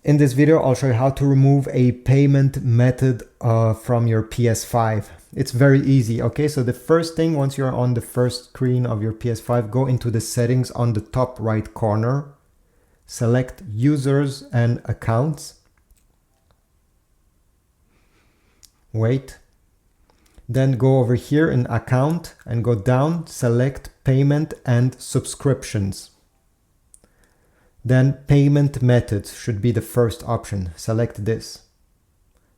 In this video, I'll show you how to remove a payment method from your PS5. It's very easy, okay? So the first thing, once you're on the first screen of your PS5, go into the settings on the top right corner, select users and accounts. Wait. Then go over here in account and go down, select payment and subscriptions. Then payment methods should be the first option. Select this.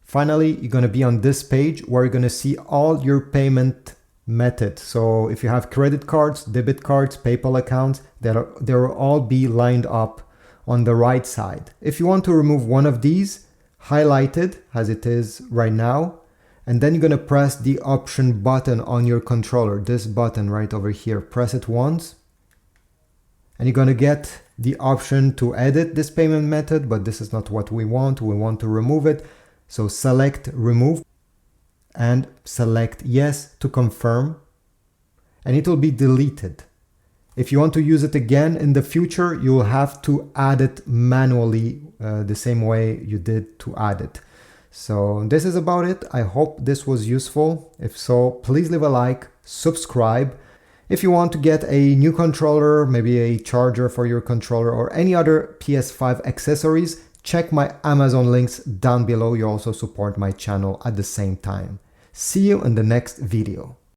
Finally, you're going to be on this page where you're going to see all your payment methods. So if you have credit cards, debit cards, PayPal accounts, they'll all be lined up on the right side. If you want to remove one of these, highlight it as it is right now. And then you're going to press the option button on your controller, this button right over here. Press it once. And you're going to get the option to edit this payment method, but this is not what we want. We want to remove it. So select remove and select yes to confirm, and it will be deleted. If you want to use it again in the future, you will have to add it manually the same way you did to add it. So this is about it. I hope this was useful. If so, please leave a like, subscribe. If you want to get a new controller, maybe a charger for your controller or any other PS5 accessories, check my Amazon links down below. You also support my channel at the same time. See you in the next video.